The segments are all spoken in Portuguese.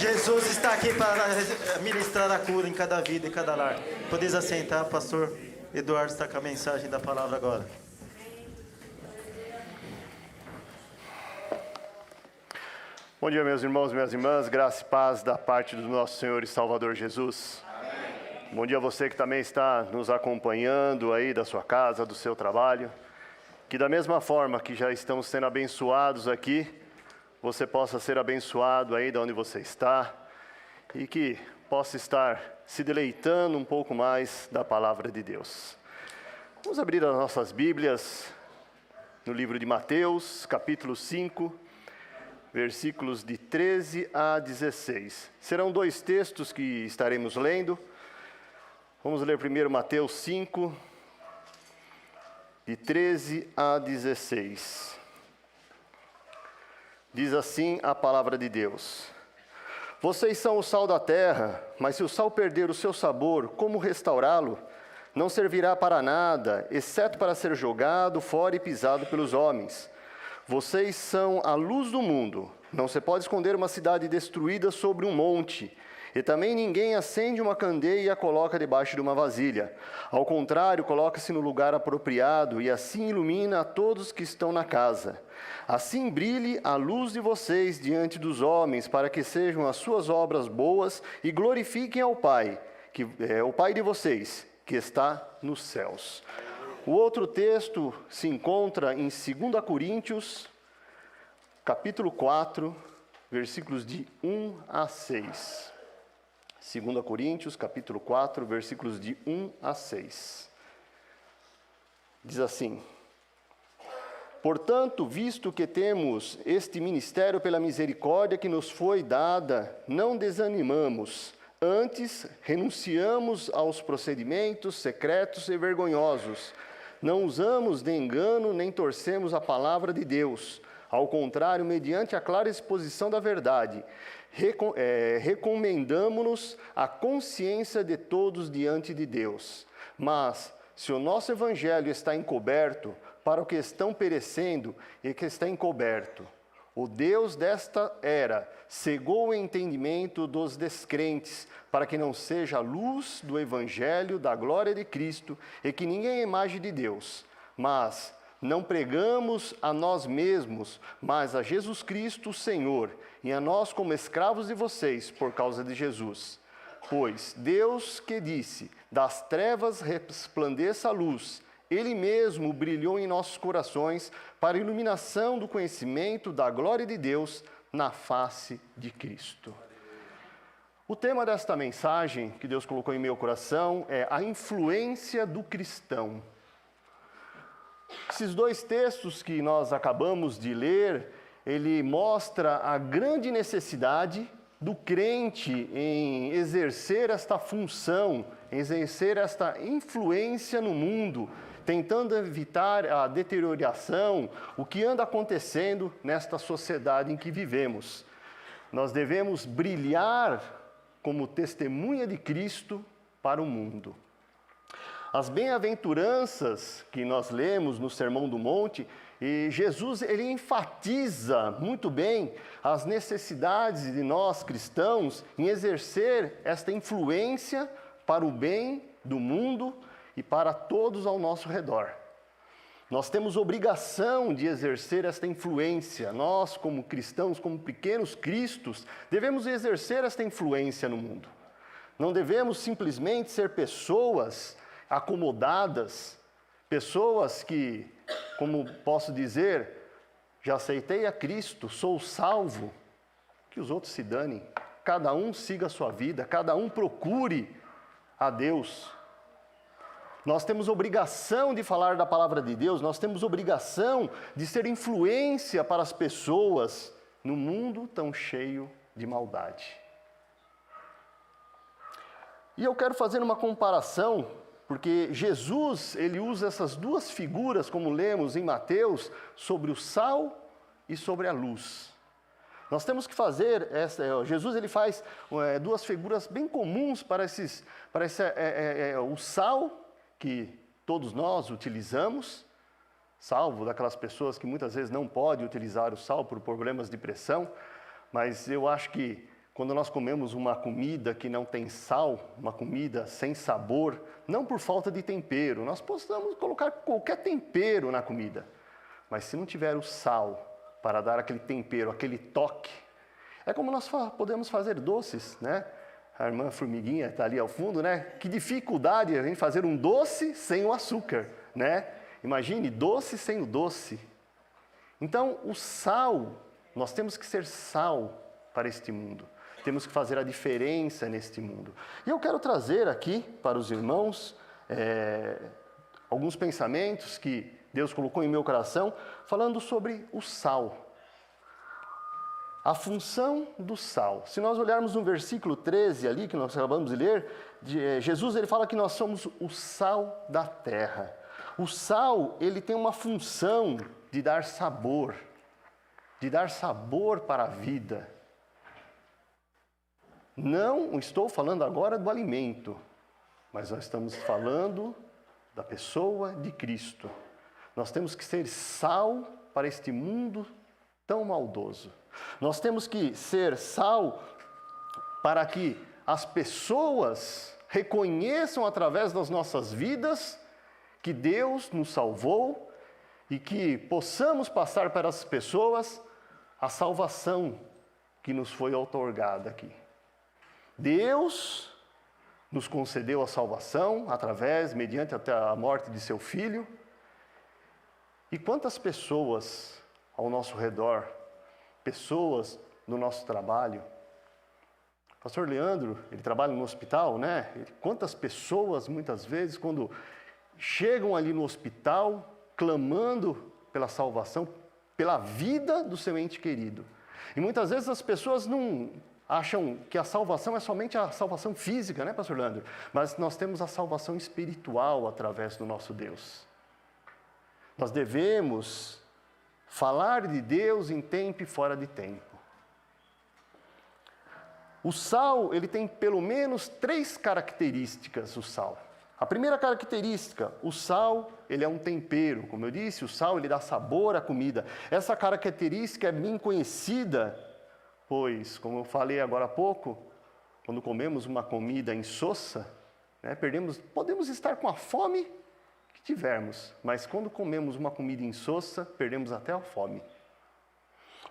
Jesus está aqui para ministrar a cura em cada vida e cada lar. Podeis assentar, pastor Eduardo está com a mensagem da palavra agora. Bom dia, meus irmãos e minhas irmãs, graça e paz da parte do nosso Senhor e Salvador Jesus. Amém. Bom dia a você que também está nos acompanhando aí da sua casa, do seu trabalho. Que da mesma forma que já estamos sendo abençoados aqui, você possa ser abençoado aí de onde você está e que possa estar se deleitando um pouco mais da palavra de Deus. Vamos abrir as nossas Bíblias no livro de Mateus, capítulo 5, versículos de 13 a 16. Serão dois textos que estaremos lendo. Vamos ler primeiro Mateus 5, de 13 a 16. Diz assim a palavra de Deus: Vocês são o sal da terra, mas se o sal perder o seu sabor, como restaurá-lo? Não servirá para nada, exceto para ser jogado fora e pisado pelos homens. Vocês são a luz do mundo. Não se pode esconder uma cidade destruída sobre um monte. E também ninguém acende uma candeia e a coloca debaixo de uma vasilha. Ao contrário, coloca-se no lugar apropriado e assim ilumina a todos que estão na casa. Assim brilhe a luz de vocês diante dos homens, para que sejam as suas obras boas e glorifiquem ao Pai, que é o Pai de vocês, que está nos céus. O outro texto se encontra em 2 Coríntios, capítulo 4, versículos de 1 a 6. 2 Coríntios, capítulo 4, versículos de 1 a 6. Diz assim: Portanto, visto que temos este ministério pela misericórdia que nos foi dada, não desanimamos. Antes, renunciamos aos procedimentos secretos e vergonhosos. Não usamos de engano nem torcemos a palavra de Deus. Ao contrário, mediante a clara exposição da verdade, recomendamo-nos a consciência de todos diante de Deus. Mas, se o nosso evangelho está encoberto, para o que estão perecendo e que está encoberto, o Deus desta era cegou o entendimento dos descrentes, para que não seja a luz do Evangelho da glória de Cristo, e que ninguém é imagem de Deus. Mas não pregamos a nós mesmos, mas a Jesus Cristo, o Senhor, e a nós como escravos de vocês, por causa de Jesus. Pois Deus que disse, das trevas resplandeça a luz, Ele mesmo brilhou em nossos corações para a iluminação do conhecimento da glória de Deus na face de Cristo. O tema desta mensagem que Deus colocou em meu coração é a influência do cristão. Esses dois textos que nós acabamos de ler, ele mostra a grande necessidade do crente em exercer esta função, em exercer esta influência no mundo, tentando evitar a deterioração, o que anda acontecendo nesta sociedade em que vivemos. Nós devemos brilhar como testemunha de Cristo para o mundo. As bem-aventuranças que nós lemos no Sermão do Monte, e Jesus ele enfatiza muito bem as necessidades de nós cristãos em exercer esta influência para o bem do mundo e para todos ao nosso redor. Nós temos obrigação de exercer esta influência. Nós, como cristãos, como pequenos cristos, devemos exercer esta influência no mundo. Não devemos simplesmente ser pessoas acomodadas, pessoas que, como posso dizer, já aceitei a Cristo, sou salvo, que os outros se danem. Cada um siga a sua vida, cada um procure a Deus. Nós temos obrigação de falar da palavra de Deus, nós temos obrigação de ser influência para as pessoas no mundo tão cheio de maldade. E eu quero fazer uma comparação, porque Jesus, ele usa essas duas figuras, como lemos em Mateus, sobre o sal e sobre a luz. Nós temos que fazer, Jesus ele faz duas figuras bem comuns para o sal, que todos nós utilizamos, salvo daquelas pessoas que muitas vezes não podem utilizar o sal por problemas de pressão, mas eu acho que quando nós comemos uma comida que não tem sal, uma comida sem sabor, não por falta de tempero, nós possamos colocar qualquer tempero na comida, mas se não tiver o sal para dar aquele tempero, aquele toque, é como nós podemos fazer doces, né? A irmã Formiguinha está ali ao fundo, né? Que dificuldade a gente fazer um doce sem o açúcar, né? Imagine, doce sem o doce. Então, o sal, nós temos que ser sal para este mundo. Temos que fazer a diferença neste mundo. E eu quero trazer aqui para os irmãos alguns pensamentos que Deus colocou em meu coração, falando sobre o sal. A função do sal. Se nós olharmos no versículo 13 ali, que nós acabamos de ler, Jesus ele fala que nós somos o sal da terra. O sal, ele tem uma função de dar sabor para a vida. Não estou falando agora do alimento, mas nós estamos falando da pessoa de Cristo. Nós temos que ser sal para este mundo tão maldoso. Nós temos que ser sal para que as pessoas reconheçam através das nossas vidas que Deus nos salvou e que possamos passar para as pessoas a salvação que nos foi outorgada aqui. Deus nos concedeu a salvação mediante até a morte de seu Filho. E quantas pessoas ao nosso redor, pessoas no nosso trabalho. O pastor Leandro, ele trabalha no hospital, né? Quantas pessoas, muitas vezes, quando chegam ali no hospital, clamando pela salvação, pela vida do seu ente querido. E muitas vezes as pessoas não acham que a salvação é somente a salvação física, né, pastor Leandro? Mas nós temos a salvação espiritual através do nosso Deus. Nós devemos falar de Deus em tempo e fora de tempo. O sal, ele tem pelo menos 3 características, o sal. A primeira característica, o sal, ele é um tempero. Como eu disse, o sal, ele dá sabor à comida. Essa característica é bem conhecida, pois, como eu falei agora há pouco, quando comemos uma comida insossa, né, podemos estar com a fome que tivermos, mas quando comemos uma comida insossa, perdemos até a fome.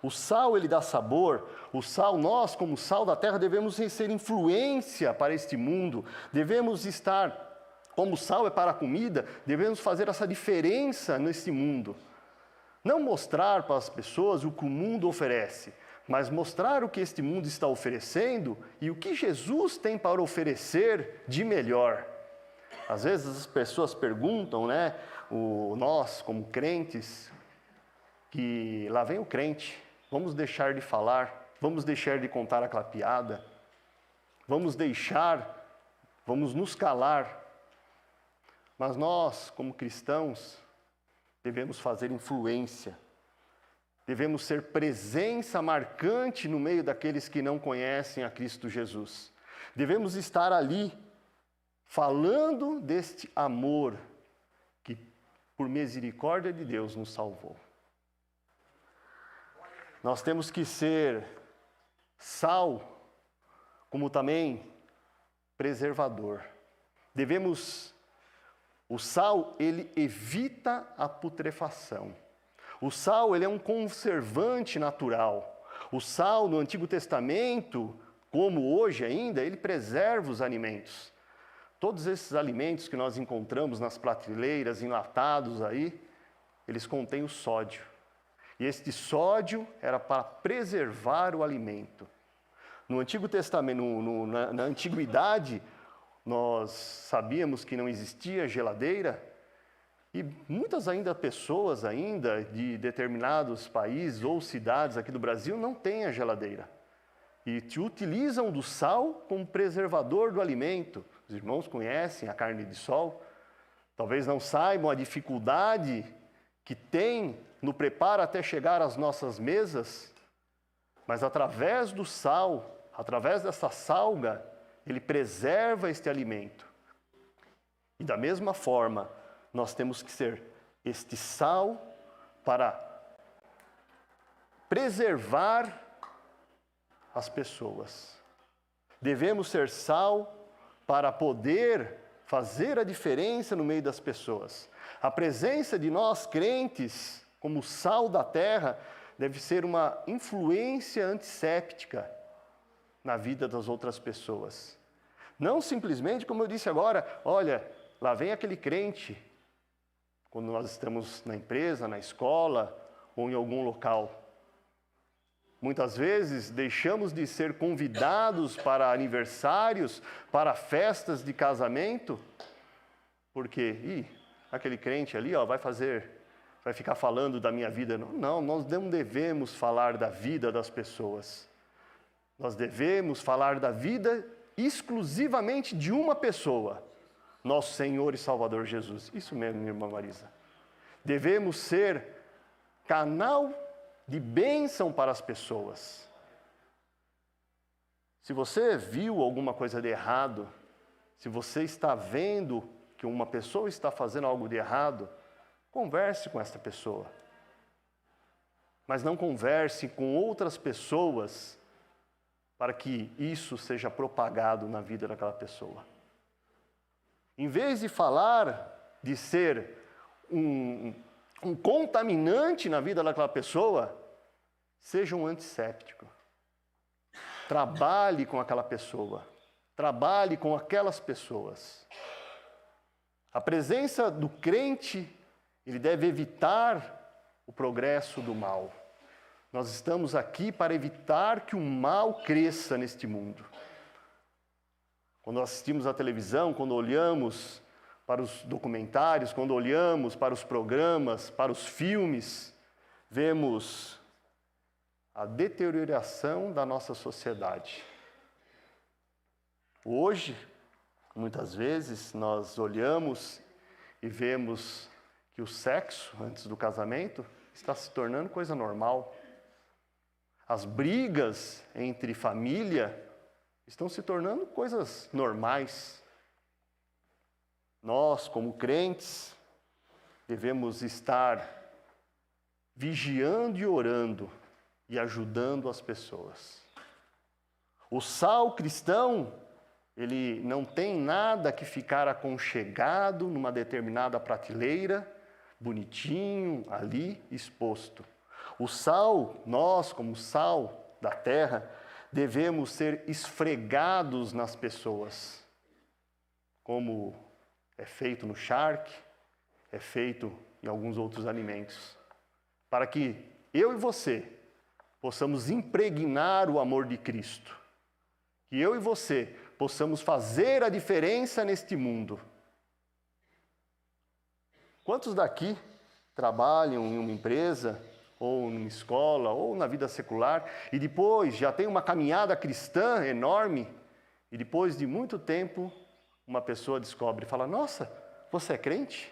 O sal, ele dá sabor. O sal, nós, como sal da terra, devemos ser influência para este mundo. Devemos estar, como o sal é para a comida, devemos fazer essa diferença nesse mundo. Não mostrar para as pessoas o que o mundo oferece, mas mostrar o que este mundo está oferecendo e o que Jesus tem para oferecer de melhor. Às vezes as pessoas perguntam, né, nós como crentes, que lá vem o crente, vamos deixar de falar, vamos deixar de contar aquela piada, vamos nos calar. Mas nós, como cristãos, devemos fazer influência, devemos ser presença marcante no meio daqueles que não conhecem a Cristo Jesus. Devemos estar ali, falando deste amor que, por misericórdia de Deus, nos salvou. Nós temos que ser sal, como também preservador. O sal, ele evita a putrefação. O sal, ele é um conservante natural. O sal, no Antigo Testamento, como hoje ainda, ele preserva os alimentos. Todos esses alimentos que nós encontramos nas prateleiras, enlatados aí, eles contêm o sódio. E este sódio era para preservar o alimento. No Antigo Testamento, na Antiguidade, nós sabíamos que não existia geladeira e muitas pessoas de determinados países ou cidades aqui do Brasil não têm a geladeira. E utilizam do sal como preservador do alimento. Os irmãos conhecem a carne de sol. Talvez não saibam a dificuldade que tem no preparo até chegar às nossas mesas, mas através do sal, através dessa salga, ele preserva este alimento. E da mesma forma, nós temos que ser este sal para preservar as pessoas. Devemos ser sal para poder fazer a diferença no meio das pessoas. A presença de nós crentes, como sal da terra, deve ser uma influência antisséptica na vida das outras pessoas. Não simplesmente, como eu disse agora, olha, lá vem aquele crente, quando nós estamos na empresa, na escola ou em algum local. Muitas vezes deixamos de ser convidados para aniversários, para festas de casamento, porque aquele crente ali vai ficar falando da minha vida. Não, nós não devemos falar da vida das pessoas. Nós devemos falar da vida exclusivamente de uma pessoa, nosso Senhor e Salvador Jesus. Isso mesmo, minha irmã Marisa. Devemos ser canal de bênção para as pessoas. Se você viu alguma coisa de errado, se você está vendo que uma pessoa está fazendo algo de errado, converse com essa pessoa. Mas não converse com outras pessoas para que isso seja propagado na vida daquela pessoa. Em vez de falar de ser um contaminante na vida daquela pessoa, seja um antisséptico. Trabalhe com aquela pessoa. Trabalhe com aquelas pessoas. A presença do crente, ele deve evitar o progresso do mal. Nós estamos aqui para evitar que o mal cresça neste mundo. Quando assistimos à televisão, quando olhamos para os documentários, quando olhamos para os programas, para os filmes, vemos a deterioração da nossa sociedade. Hoje, muitas vezes, nós olhamos e vemos que o sexo, antes do casamento, está se tornando coisa normal. As brigas entre família estão se tornando coisas normais. Nós, como crentes, devemos estar vigiando e orando e ajudando as pessoas. O sal cristão, ele não tem nada que ficar aconchegado numa determinada prateleira, bonitinho, ali exposto. O sal, nós como sal da terra, devemos ser esfregados nas pessoas, como é feito no charque, é feito em alguns outros alimentos, para que eu e você possamos impregnar o amor de Cristo, que eu e você possamos fazer a diferença neste mundo. Quantos daqui trabalham em uma empresa, ou numa escola, ou na vida secular, e depois já tem uma caminhada cristã enorme, e depois de muito tempo, uma pessoa descobre e fala, nossa, você é crente?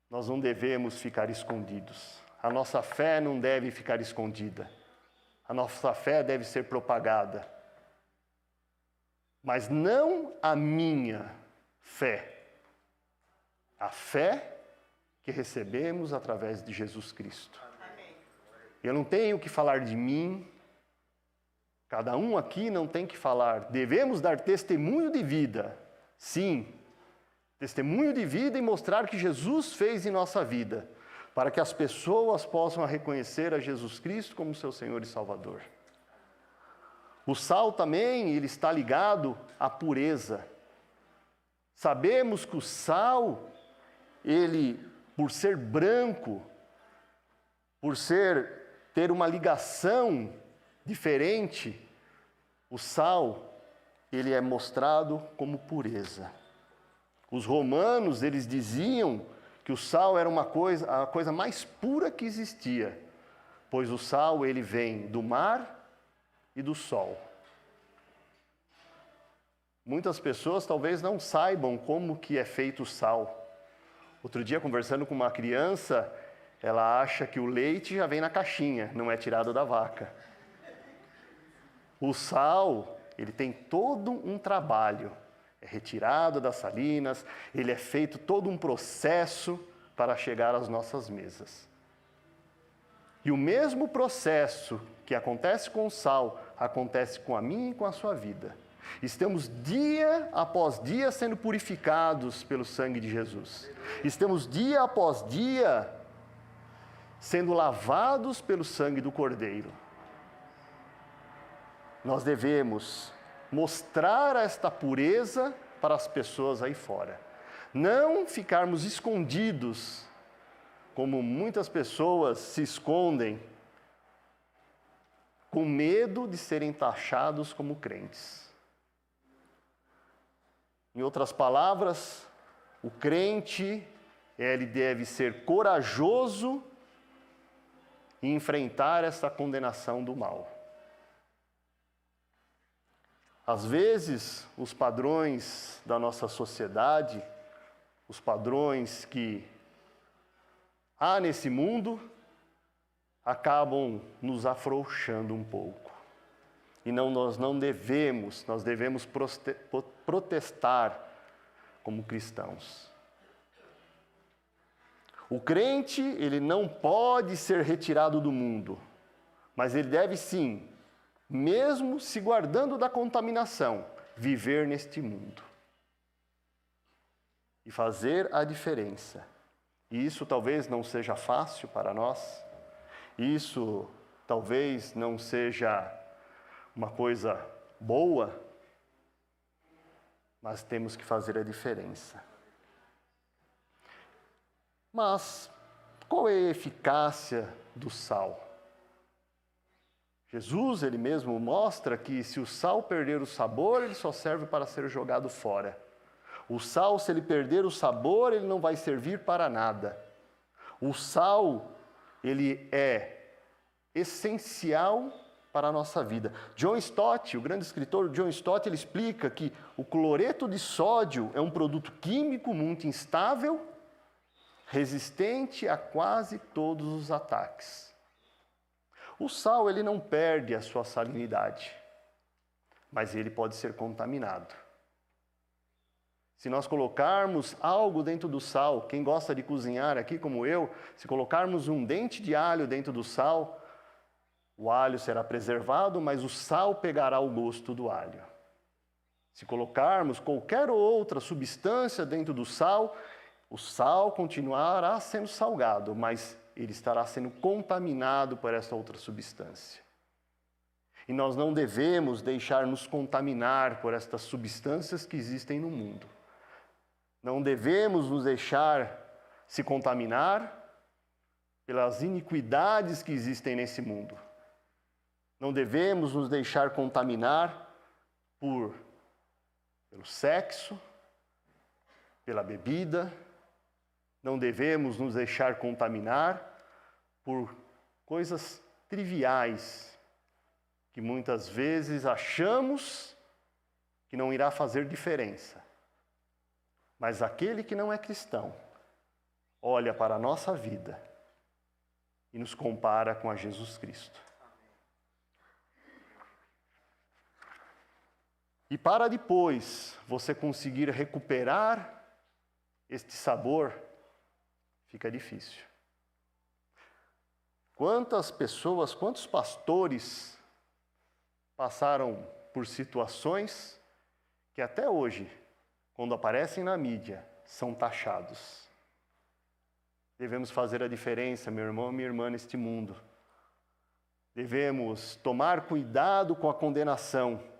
Nós não devemos ficar escondidos. A nossa fé não deve ficar escondida. A nossa fé deve ser propagada. Mas não a minha fé. A fé que recebemos através de Jesus Cristo. Eu não tenho que falar de mim. Cada um aqui não tem que falar. Devemos dar testemunho de vida. Sim, testemunho de vida e mostrar que Jesus fez em nossa vida, para que as pessoas possam reconhecer a Jesus Cristo como seu Senhor e Salvador. O sal também, ele está ligado à pureza. Sabemos que o sal, ele, por ser branco, por ter uma ligação diferente, o sal, ele é mostrado como pureza. Os romanos, eles diziam que o sal era a coisa mais pura que existia, pois o sal, ele vem do mar e do sol. Muitas pessoas talvez não saibam como que é feito o sal. Outro dia, conversando com uma criança, ela acha que o leite já vem na caixinha, não é tirado da vaca. O sal, ele tem todo um trabalho. É retirado das salinas, ele é feito todo um processo para chegar às nossas mesas. E o mesmo processo que acontece com o sal, acontece com a minha e com a sua vida. Estamos dia após dia sendo purificados pelo sangue de Jesus. Estamos dia após dia sendo lavados pelo sangue do Cordeiro. Nós devemos mostrar esta pureza para as pessoas aí fora. Não ficarmos escondidos, como muitas pessoas se escondem, com medo de serem taxados como crentes. Em outras palavras, o crente, ele deve ser corajoso e enfrentar essa condenação do mal. Às vezes, os padrões da nossa sociedade, os padrões que há nesse mundo, acabam nos afrouxando um pouco. E nós devemos protestar como cristãos. O crente, ele não pode ser retirado do mundo, mas ele deve sim, mesmo se guardando da contaminação, viver neste mundo e fazer a diferença. E isso talvez não seja fácil para nós, isso talvez não seja uma coisa boa, mas temos que fazer a diferença. Mas qual é a eficácia do sal? Jesus, ele mesmo mostra que se o sal perder o sabor, ele só serve para ser jogado fora. O sal, se ele perder o sabor, ele não vai servir para nada. O sal, ele é essencial para a nossa vida. John Stott, o grande escritor John Stott, ele explica que o cloreto de sódio é um produto químico muito instável, resistente a quase todos os ataques. O sal, ele não perde a sua salinidade, mas ele pode ser contaminado. Se nós colocarmos algo dentro do sal, quem gosta de cozinhar aqui como eu, se colocarmos um dente de alho dentro do sal, o alho será preservado, mas o sal pegará o gosto do alho. Se colocarmos qualquer outra substância dentro do sal, o sal continuará sendo salgado, mas ele estará sendo contaminado por essa outra substância. E nós não devemos deixar nos contaminar por estas substâncias que existem no mundo. Não devemos nos deixar se contaminar pelas iniquidades que existem nesse mundo. Não devemos nos deixar contaminar pelo sexo, pela bebida. Não devemos nos deixar contaminar por coisas triviais que muitas vezes achamos que não irá fazer diferença. Mas aquele que não é cristão olha para a nossa vida e nos compara com a Jesus Cristo. E para depois você conseguir recuperar este sabor, fica difícil. Quantas pessoas, quantos pastores passaram por situações que até hoje, quando aparecem na mídia, são taxados. Devemos fazer a diferença, meu irmão e minha irmã, neste mundo. Devemos tomar cuidado com a condenação,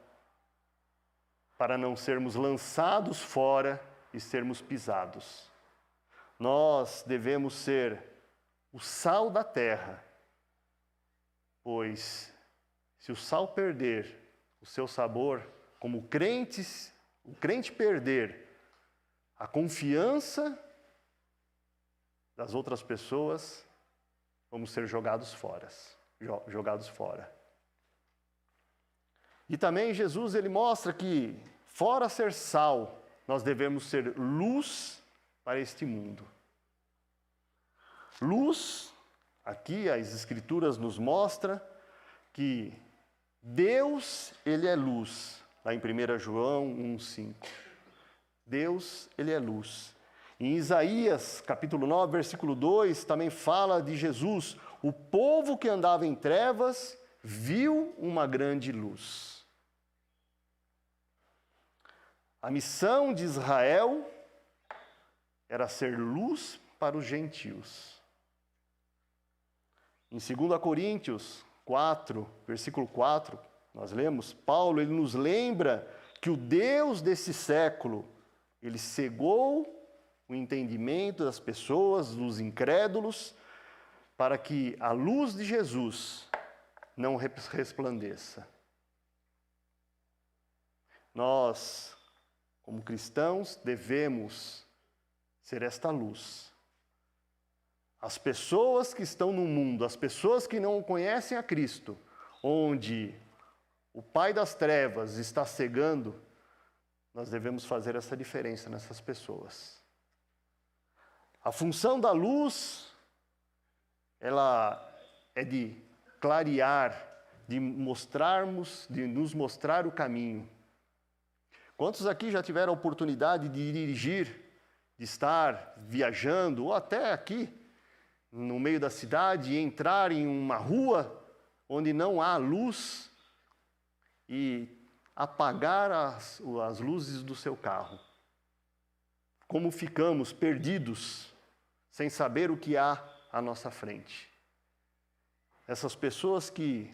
para não sermos lançados fora e sermos pisados. Nós devemos ser o sal da terra, pois se o sal perder o seu sabor, como o crente perder a confiança das outras pessoas, vamos ser jogados fora. E também Jesus, ele mostra que, fora ser sal, nós devemos ser luz para este mundo. Luz, aqui as Escrituras nos mostram que Deus, ele é luz, lá em 1 João 1,5. Deus, ele é luz. Em Isaías, capítulo 9, versículo 2, também fala de Jesus, o povo que andava em trevas viu uma grande luz. A missão de Israel era ser luz para os gentios. Em 2 Coríntios 4, versículo 4, nós lemos, Paulo, ele nos lembra que o Deus desse século, ele cegou o entendimento das pessoas, dos incrédulos, para que a luz de Jesus não resplandeça. Nós, como cristãos, devemos ser esta luz. As pessoas que estão no mundo, as pessoas que não conhecem a Cristo, onde o Pai das trevas está cegando, nós devemos fazer essa diferença nessas pessoas. A função da luz, ela é de clarear, de nos mostrar o caminho. Quantos aqui já tiveram a oportunidade de dirigir, de estar viajando, ou até aqui, no meio da cidade, e entrar em uma rua onde não há luz e apagar as luzes do seu carro? Como ficamos perdidos, sem saber o que há à nossa frente. Essas pessoas que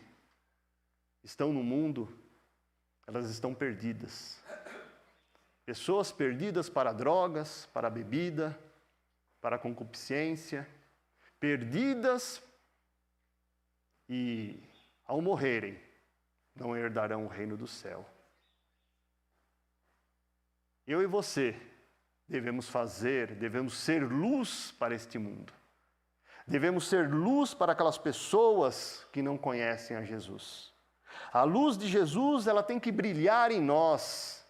estão no mundo, elas estão perdidas. Pessoas perdidas para drogas, para bebida, para concupiscência, perdidas e, ao morrerem, não herdarão o reino do céu. Eu e você devemos ser luz para este mundo. Devemos ser luz para aquelas pessoas que não conhecem a Jesus. A luz de Jesus, ela tem que brilhar em nós.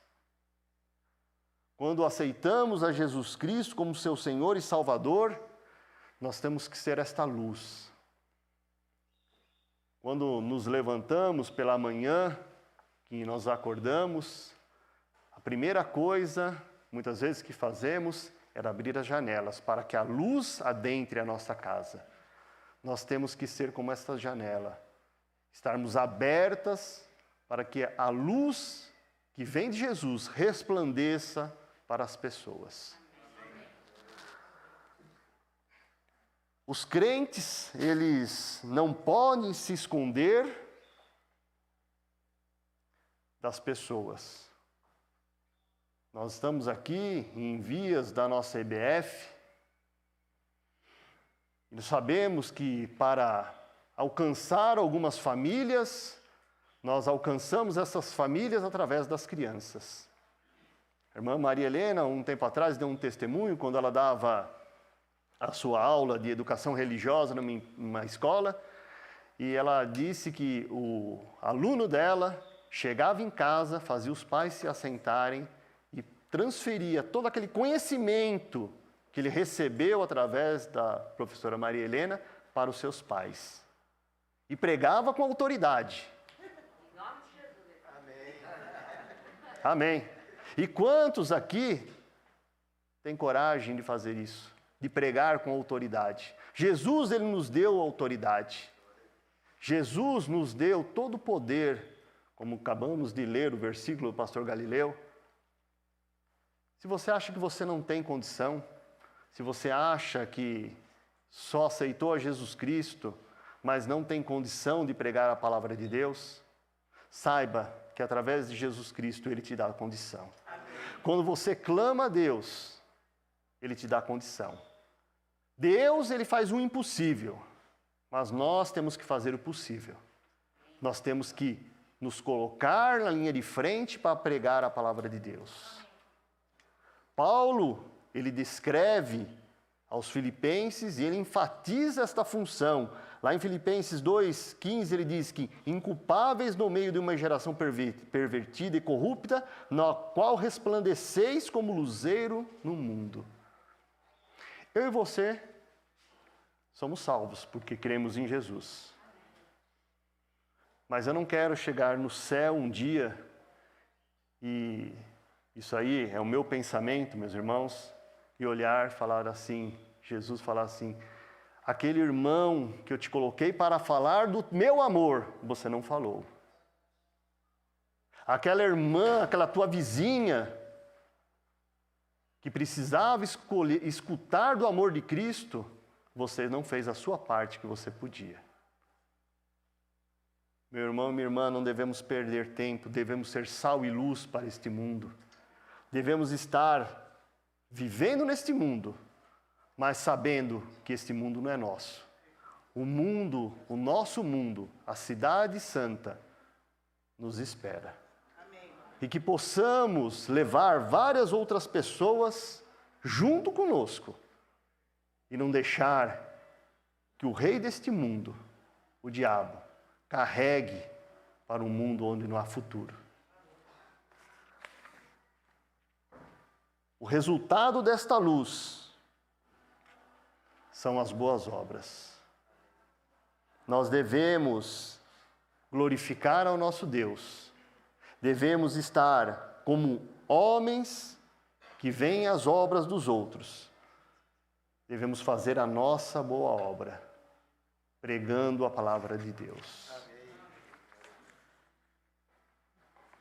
Quando aceitamos a Jesus Cristo como seu Senhor e Salvador, nós temos que ser esta luz. Quando nos levantamos pela manhã, que nós acordamos, a primeira coisa, muitas vezes, que fazemos é abrir as janelas para que a luz adentre a nossa casa. Nós temos que ser como esta janela, estarmos abertas para que a luz que vem de Jesus resplandeça para as pessoas. Os crentes, eles não podem se esconder das pessoas. Nós estamos aqui em vias da nossa EBF e nós sabemos que para alcançar algumas famílias, nós alcançamos essas famílias através das crianças. A irmã Maria Helena, um tempo atrás, deu um testemunho quando ela dava a sua aula de educação religiosa numa escola, e ela disse que o aluno dela chegava em casa, fazia os pais se assentarem e transferia todo aquele conhecimento que ele recebeu através da professora Maria Helena para os seus pais. E pregava com autoridade. Em nome de Jesus. Amém. Amém. E quantos aqui têm coragem de fazer isso? De pregar com autoridade? Jesus, ele nos deu autoridade. Jesus nos deu todo o poder, como acabamos de ler o versículo do pastor Galileu. Se você acha que você não tem condição, se você acha que só aceitou a Jesus Cristo, mas não tem condição de pregar a palavra de Deus, saiba que através de Jesus Cristo Ele te dá a condição. Quando você clama a Deus, Ele te dá a condição. Deus, Ele faz o impossível, mas nós temos que fazer o possível. Nós temos que nos colocar na linha de frente para pregar a palavra de Deus. Paulo, ele descreve aos filipenses e ele enfatiza esta função. Lá em Filipenses 2,15 ele diz que inculpáveis no meio de uma geração pervertida e corrupta, na qual resplandeceis como luzeiro no mundo. Eu e você somos salvos porque cremos em Jesus. Mas eu não quero chegar no céu um dia, e isso aí é o meu pensamento, meus irmãos, e olhar, falar assim, Jesus falar assim, Aquele irmão que eu te coloquei para falar do meu amor, você não falou. Aquela irmã, aquela tua vizinha, que precisava escutar do amor de Cristo, você não fez a sua parte que você podia. Meu irmão e minha irmã, não devemos perder tempo, devemos ser sal e luz para este mundo. Devemos estar vivendo neste mundo, mas sabendo que este mundo não é nosso. O mundo, o nosso mundo, a cidade santa, nos espera. Amém. E que possamos levar várias outras pessoas junto conosco e não deixar que o rei deste mundo, o diabo, carregue para um mundo onde não há futuro. O resultado desta luz são as boas obras. Nós devemos glorificar ao nosso Deus. Devemos estar como homens que veem as obras dos outros. Devemos fazer a nossa boa obra, pregando a palavra de Deus.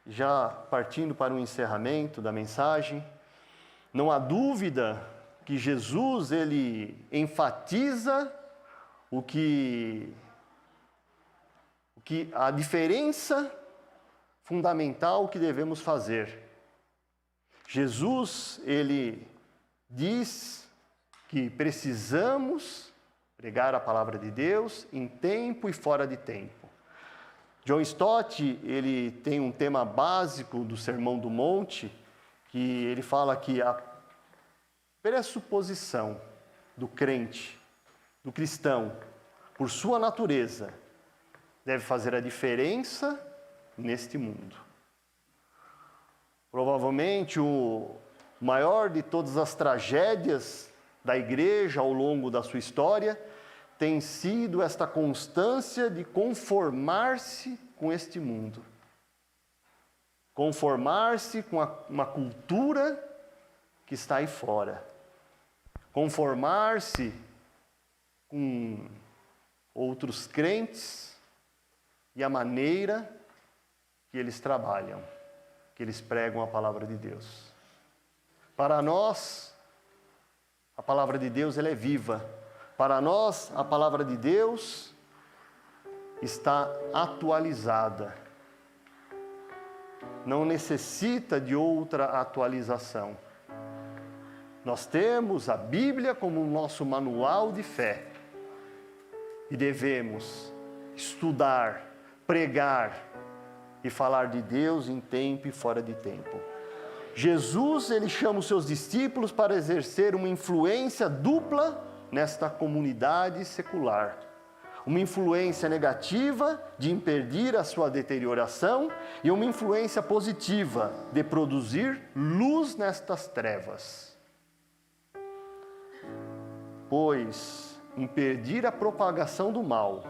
Já partindo para o encerramento da mensagem, não há dúvida que Jesus, ele enfatiza a diferença fundamental que devemos fazer. Jesus, ele diz que precisamos pregar a palavra de Deus em tempo e fora de tempo. John Stott, ele tem um tema básico do Sermão do Monte, que ele fala que a pressuposição do crente, do cristão, por sua natureza, deve fazer a diferença neste mundo. Provavelmente o maior de todas as tragédias da igreja ao longo da sua história tem sido esta constância de conformar-se com este mundo. Conformar-se com uma cultura que está aí fora. Conformar-se com outros crentes e a maneira que eles trabalham, que eles pregam a palavra de Deus. Para nós, a palavra de Deus ela é viva. Para nós, a palavra de Deus está atualizada. Não necessita de outra atualização. Nós temos a Bíblia como nosso manual de fé. E devemos estudar, pregar e falar de Deus em tempo e fora de tempo. Jesus, ele chama os seus discípulos para exercer uma influência dupla nesta comunidade secular. Uma influência negativa de impedir a sua deterioração e uma influência positiva de produzir luz nestas trevas. Pois impedir a propagação do mal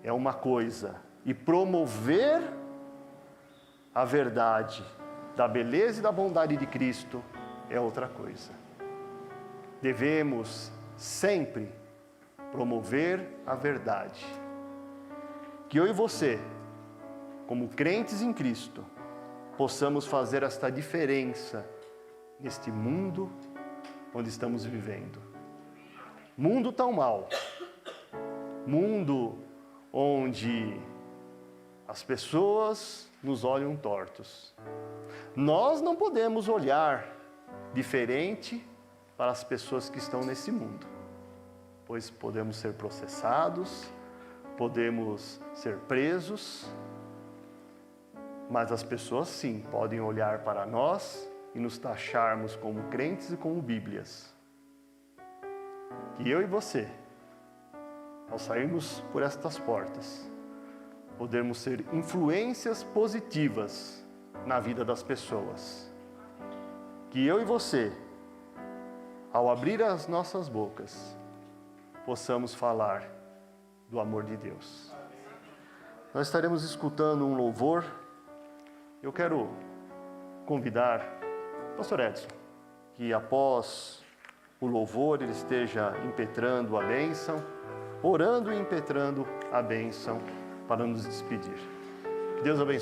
é uma coisa e promover a verdade da beleza e da bondade de Cristo é outra coisa. Devemos sempre promover a verdade. Que eu e você, como crentes em Cristo, possamos fazer esta diferença neste mundo onde estamos vivendo. Mundo tão mau, mundo onde as pessoas nos olham tortos. Nós não podemos olhar diferente para as pessoas que estão nesse mundo, pois podemos ser processados, podemos ser presos, mas as pessoas sim podem olhar para nós e nos taxarmos como crentes e como Bíblias. Que eu e você, ao sairmos por estas portas, podemos ser influências positivas na vida das pessoas. Que eu e você, ao abrir as nossas bocas, possamos falar do amor de Deus. Nós estaremos escutando um louvor. Eu quero convidar o pastor Edson, que após o louvor ele esteja impetrando a bênção, orando e impetrando a bênção para nos despedir. Que Deus abençoe.